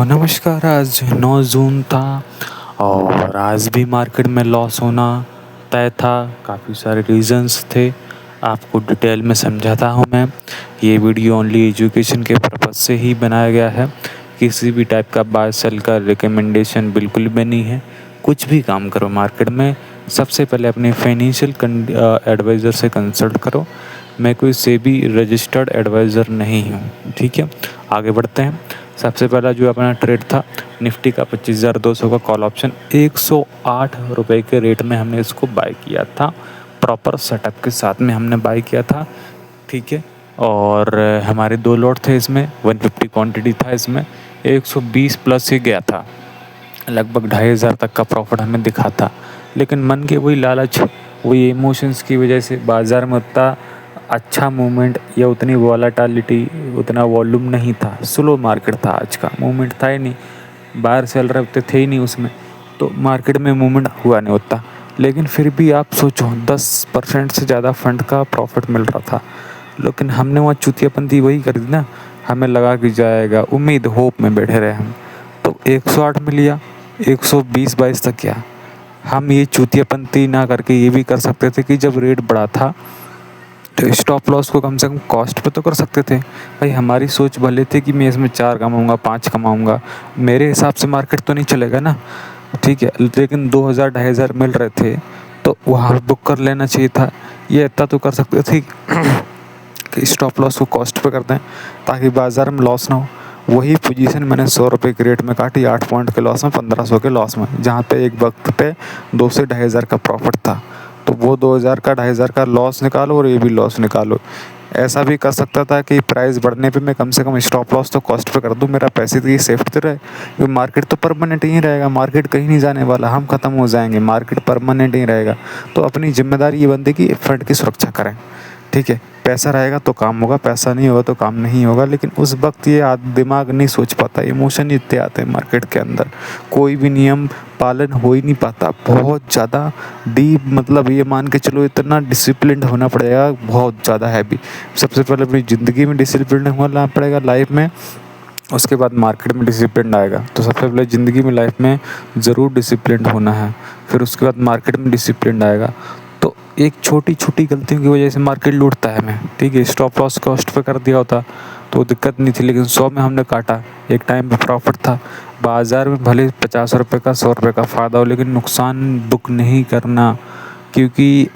तो नमस्कार। आज 9 जून था और आज भी मार्केट में लॉस होना तय था। काफ़ी सारे रीज़न्स थे, आपको डिटेल में समझाता हूँ मैं। ये वीडियो ओनली एजुकेशन के पर्पज़ से ही बनाया गया है। किसी भी टाइप का बाय सेल का रिकमेंडेशन बिल्कुल भी नहीं है। कुछ भी काम करो मार्केट में, सबसे पहले अपने फाइनेंशियल एडवाइज़र से कंसल्ट करो। मैं कोई सेबी रजिस्टर्ड एडवाइज़र नहीं हूँ, ठीक है। आगे बढ़ते हैं। सबसे पहला जो अपना ट्रेड था निफ्टी का 25,200 का कॉल ऑप्शन 108 रुपये के रेट में हमने इसको बाय किया था। प्रॉपर सेटअप के साथ में हमने बाय किया था, ठीक है। और हमारे 2 लॉट थे इसमें, 150 क्वांटिटी था इसमें, 120 प्लस ही गया था। लगभग 2,500 तक का प्रॉफिट हमें दिखा था। लेकिन मन के वही लालच, वही इमोशंस की वजह से बाज़ार में उतना अच्छा मूवमेंट या उतनी वॉलेटिलिटी, उतना वॉल्यूम नहीं था। स्लो मार्केट था, आज का मूवमेंट था ही नहीं, बाहर सेल रहे उतने थे ही नहीं उसमें, तो मार्केट में मूवमेंट हुआ नहीं उतना। लेकिन फिर भी आप सोचो 10% से ज़्यादा फंड का प्रॉफिट मिल रहा था। लेकिन हमने वहाँ चूतियापंती वही कर दी ना, हमें लगा कि जाएगा, उम्मीद होप में बैठे रहे हम। तो 108 में लिया, 120-22 तक गया। हम ये चूतियापंती ना करके ये भी कर सकते थे कि जब रेट बढ़ा था तो स्टॉप लॉस को कम से कम कॉस्ट पे तो कर सकते थे। भाई हमारी सोच भले थी कि मैं इसमें 4 कमाऊँगा, 5 कमाऊँगा, मेरे हिसाब से मार्केट तो नहीं चलेगा ना, ठीक है। लेकिन 2,000-2,500 मिल रहे थे तो वहाँ बुक कर लेना चाहिए था। ये इतना तो कर सकते थे कि स्टॉप लॉस को कॉस्ट पे कर दें ताकि बाज़ार में लॉस ना हो। वही पोजीशन मैंने 100 रुपये के रेट में काटी, 8 पॉइंट के लॉस में, 1,500 के लॉस में, जहाँ पे एक वक्त पे 2 से 2,500 का प्रॉफिट था। तो वो 2,000 का 2,500 का लॉस निकालो और ये भी लॉस निकालो। ऐसा भी कर सकता था कि प्राइस बढ़ने पे मैं कम से कम स्टॉप लॉस तो कॉस्ट पे कर दूँ, मेरा पैसे तो ये सेफ तो रहे, क्योंकि मार्केट तो परमानेंट ही रहेगा, मार्केट कहीं नहीं जाने वाला, हम ख़त्म हो जाएंगे, मार्केट परमानेंट ही रहेगा। तो अपनी जिम्मेदारी ये बनती कि फंड की सुरक्षा करें, ठीक है। पैसा रहेगा तो काम होगा, पैसा नहीं होगा तो काम नहीं होगा। लेकिन उस वक्त ये दिमाग नहीं सोच पाता, इमोशन इतने आते हैं मार्केट के अंदर, कोई भी नियम पालन हो ही नहीं पाता। बहुत ज़्यादा डीप, मतलब ये मान के चलो इतना डिसिप्लिन होना पड़ेगा, बहुत ज़्यादा हैवी। सबसे पहले अपनी ज़िंदगी में डिसिप्लिन होना पड़ेगा, लाइफ में, उसके बाद मार्केट में डिसिप्लिन आएगा। तो सबसे पहले ज़िंदगी में, लाइफ में ज़रूर डिसिप्लिन होना है, फिर उसके बाद मार्केट में डिसिप्लिन आएगा। तो एक छोटी छोटी गलतियों की वजह से मार्केट लूटता है हमें, ठीक है। स्टॉप लॉस कॉस्ट पे कर दिया होता तो दिक्कत नहीं थी, लेकिन 100 में हमने काटा, एक टाइम पे प्रॉफिट था। बाज़ार में भले 50 रुपये का, 100 रुपये का फ़ायदा हो, लेकिन नुकसान बुक नहीं करना, क्योंकि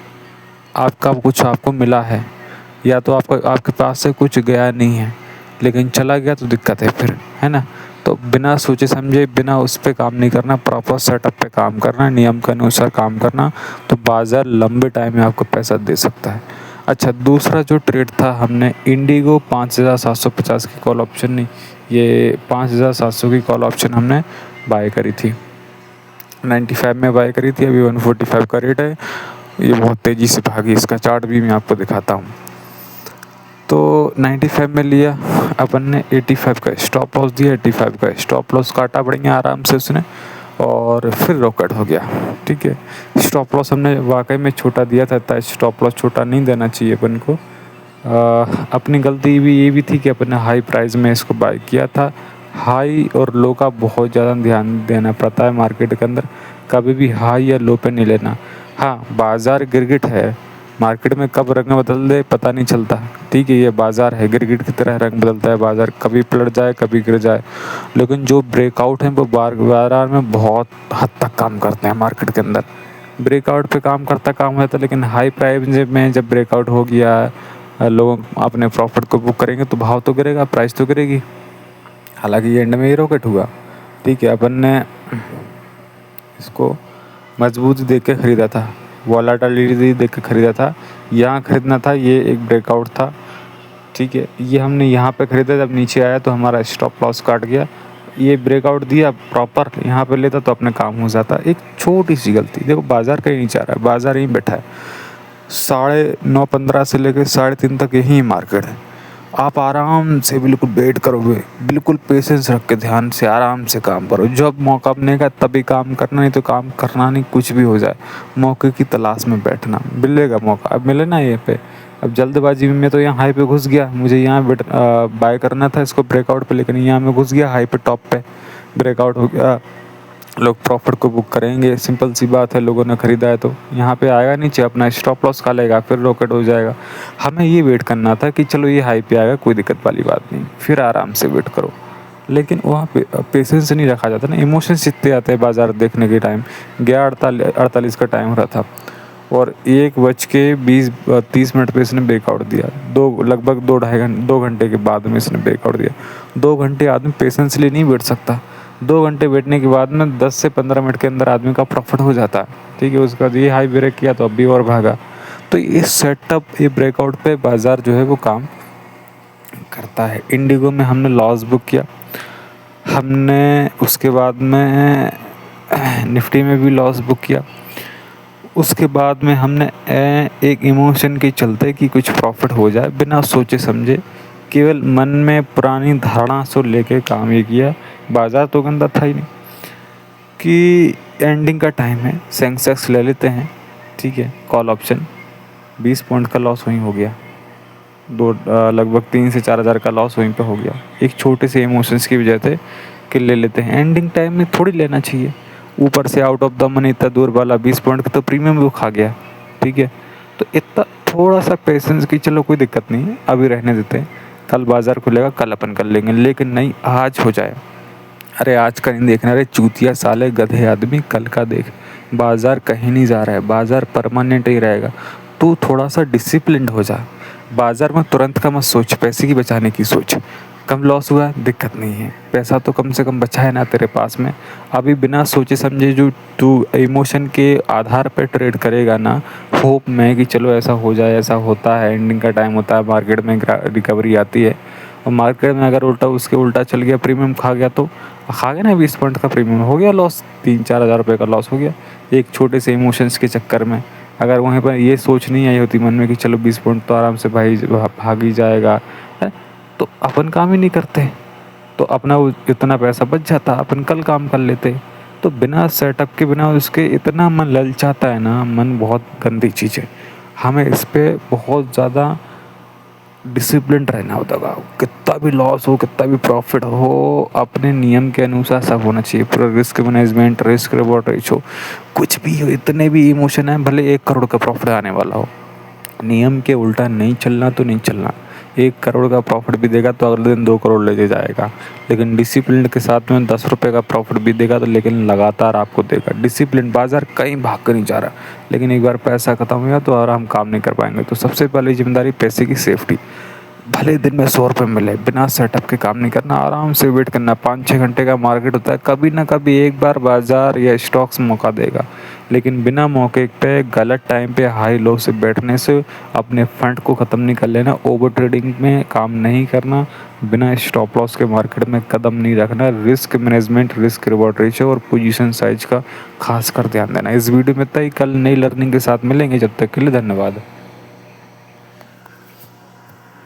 आपका कुछ आपको मिला है, या तो आपके पास से कुछ गया नहीं है, लेकिन चला गया तो दिक्कत है फिर, है ना। तो बिना सोचे समझे, बिना उस पे काम नहीं करना, प्रॉपर सेटअप पे काम करना, नियम के अनुसार काम करना, तो बाज़ार लंबे टाइम में आपको पैसा दे सकता है। अच्छा, दूसरा जो ट्रेड था हमने इंडिगो 5,750 की कॉल ऑप्शन, नहीं, ये 5,700 की कॉल ऑप्शन हमने बाय करी थी, 95 में बाय करी थी। अभी 145 का रेट है। ये बहुत तेज़ी से भागी, इसका चार्ट भी मैं आपको दिखाता हूँ। तो 95 में लिया अपन ने, 85 का स्टॉप लॉस दिया, 85 का स्टॉप लॉस काटा बढ़िया आराम से उसने, और फिर रॉकेट हो गया, ठीक है। स्टॉप लॉस हमने वाकई में छोटा दिया था, स्टॉप लॉस छोटा नहीं देना चाहिए अपन को। अपनी गलती भी ये भी थी कि अपन ने हाई प्राइस में इसको बाय किया था। हाई और लो का बहुत ज़्यादा ध्यान देना पड़ता है मार्केट के अंदर, कभी भी हाई या लो पे नहीं लेना। हाँ, बाज़ार गिरगिट है, मार्केट में कब रंग बदल दे पता नहीं चलता, ठीक है। ये बाज़ार है, गिरगिट की तरह रंग बदलता है बाज़ार, कभी पलट जाए कभी गिर जाए। लेकिन जो ब्रेकआउट हैं वो बाज़ार में बहुत हद तक काम करते हैं। मार्केट के अंदर ब्रेकआउट पे काम हो जाता है, लेकिन हाई प्राइस में जब ब्रेकआउट हो गया, लोग अपने प्रॉफिट को बुक करेंगे तो भाव तो गिरेगा, प्राइस तो गिरेगी। हालांकि ये एंड में ये रॉकेट हुआ, ठीक है। अपन ने इसको मजबूत देख के ख़रीदा था, वॉलेटिलिटी देख के ख़रीदा था, यहाँ ख़रीदना था। ये एक ब्रेकआउट था, ठीक है। ये हमने यहाँ पे ख़रीदा, जब नीचे आया तो हमारा स्टॉप लॉस काट गया। ये ब्रेकआउट दिया प्रॉपर, यहाँ पे लेता तो अपने काम हो जाता। एक छोटी सी गलती, देखो बाज़ार कहीं नहीं जा रहा है, बाज़ार यहीं बैठा है। 9:15 से लेकर 3:30 तक यही मार्केट है। आप आराम से बिल्कुल वेट करोगे, बिल्कुल पेशेंस रख के ध्यान से आराम से काम करो। जब मौका बनेगा तभी काम करना, नहीं तो काम करना नहीं, कुछ भी हो जाए। मौके की तलाश में बैठना, मिलेगा मौका, अब मिले ना ये पे। अब जल्दबाजी में मैं तो यहाँ हाई पे घुस गया, मुझे यहाँ बाय करना था इसको ब्रेकआउट पे, लेकिन यहाँ मैं घुस गया हाई पे, टॉप पे, ब्रेकआउट हो गया, लोग प्रॉफिट को बुक करेंगे, सिंपल सी बात है। लोगों ने ख़रीदा है तो यहाँ पे आएगा नीचे, अपना स्टॉप लॉस खा लेगा, फिर रॉकेट हो जाएगा। हमें ये वेट करना था कि चलो ये हाई पे आएगा, कोई दिक्कत वाली बात नहीं, फिर आराम से वेट करो। लेकिन वहाँ पे पेशेंस नहीं रखा जाता ना, इमोशंस जितने आते हैं बाज़ार देखने के टाइम। 11:48 का टाइम हो रहा था और 1:30 पे इसने ब्रेकआउट दिया। लगभग 2 घंटे के बाद में इसने ब्रेकआउट दिया। 2 घंटे आदमी पेशेंसली नहीं बैठ सकता। 2 घंटे बैठने के बाद में 10 से 15 मिनट के अंदर आदमी का प्रॉफिट हो जाता है, ठीक है। उसके बाद ये हाई ब्रेक किया तो अब भी और भागा। तो ये सेटअप, ये ब्रेकआउट पे बाज़ार जो है वो काम करता है। इंडिगो में हमने लॉस बुक किया, हमने उसके बाद में निफ्टी में भी लॉस बुक किया। उसके बाद में हमने एक इमोशन के चलते कि कुछ प्रॉफिट हो जाए, बिना सोचे समझे, केवल मन में पुरानी धारणा से लेके काम ये किया। बाज़ार तो गंदा था ही नहीं कि एंडिंग का टाइम है, सेंसेक्स ले लेते हैं, ठीक है। कॉल ऑप्शन 20 पॉइंट का लॉस वहीं हो गया, लगभग 3 से 4 हज़ार का लॉस वहीं पे हो गया, एक छोटे से इमोशंस की वजह से कि ले लेते हैं। एंडिंग टाइम में थोड़ी लेना चाहिए। ऊपर से आउट ऑफ द मनी इतना दूर वाला 20 पॉइंट का तो प्रीमियम भी खा गया, ठीक है। तो इतना थोड़ा सा पेशेंस की चलो कोई दिक्कत नहीं है, अभी रहने देते हैं, कल बाज़ार खुलेगा, कल अपन कर लेंगे। लेकिन नहीं, आज हो जाए। अरे आज का नहीं देखना, अरे चूतिया साले गधे आदमी, कल का देख। बाज़ार कहीं नहीं जा रहा है, बाज़ार परमानेंट ही रहेगा। तू थोड़ा सा डिसिप्लिन्ड हो जा। बाज़ार में तुरंत का मत सोच, पैसे की बचाने की सोच। कम लॉस हुआ दिक्कत नहीं है, पैसा तो कम से कम बचा है ना तेरे पास में। अभी बिना सोचे समझे जो तू इमोशन के आधार पर ट्रेड करेगा ना, होप में कि चलो ऐसा हो जाए, ऐसा होता है, एंडिंग का टाइम होता है, मार्केट में रिकवरी आती है, और मार्केट में अगर उसके उल्टा चल गया, प्रीमियम खा गया, तो खा गया ना 20 पॉइंट का प्रीमियम, हो गया लॉस, 3-4 हज़ार रुपये का लॉस हो गया एक छोटे से इमोशंस के चक्कर में। अगर वहीं पर ये सोच नहीं आई होती मन में कि चलो 20 पॉइंट तो आराम से भाई भाग ही जाएगा, है, तो अपन काम ही नहीं करते, तो अपना इतना पैसा बच जाता, अपन कल काम कर लेते। तो बिना सेटअप के, बिना उसके इतना मन ललचाता है ना, मन बहुत गंदी चीज़ है। हमें इस पर बहुत ज़्यादा डिसिप्लिन रहना होता है। कितना भी लॉस हो, कितना भी प्रॉफिट हो, अपने नियम के अनुसार सब होना चाहिए। पूरा risk management, risk reward ratio, कुछ भी हो, इतने भी इमोशन है, भले 1 करोड़ का प्रॉफिट आने वाला हो, नियम के उल्टा नहीं चलना तो नहीं चलना। 1 करोड़ का प्रॉफिट भी देगा तो अगले दिन 2 करोड़ ले जाएगा, लेकिन डिसिप्लिन के साथ में 10 रुपये का प्रॉफिट भी देगा तो, लेकिन लगातार आपको देगा डिसिप्लिन। बाज़ार कहीं भाग कर नहीं जा रहा, लेकिन एक बार पैसा ख़त्म हो गया तो और हम काम नहीं कर पाएंगे। तो सबसे पहली जिम्मेदारी पैसे की सेफ्टी। भले दिन में 100 रुपये मिले, बिना सेटअप के काम नहीं करना, आराम से वेट करना। 5-6 घंटे का मार्केट होता है, कभी ना कभी एक बार बाज़ार या स्टॉक्स मौका देगा, लेकिन बिना मौके पे गलत टाइम पे हाई लो से बैठने से अपने फंड को ख़त्म नहीं कर लेना। ओवर ट्रेडिंग में काम नहीं करना, बिना स्टॉप लॉस के मार्केट में कदम नहीं रखना। Risk management, risk reward ratio और पोजीशन साइज का खास कर ध्यान देना। इस वीडियो में इतना ही, कल नई लर्निंग के साथ मिलेंगे, जब तक के लिए धन्यवाद।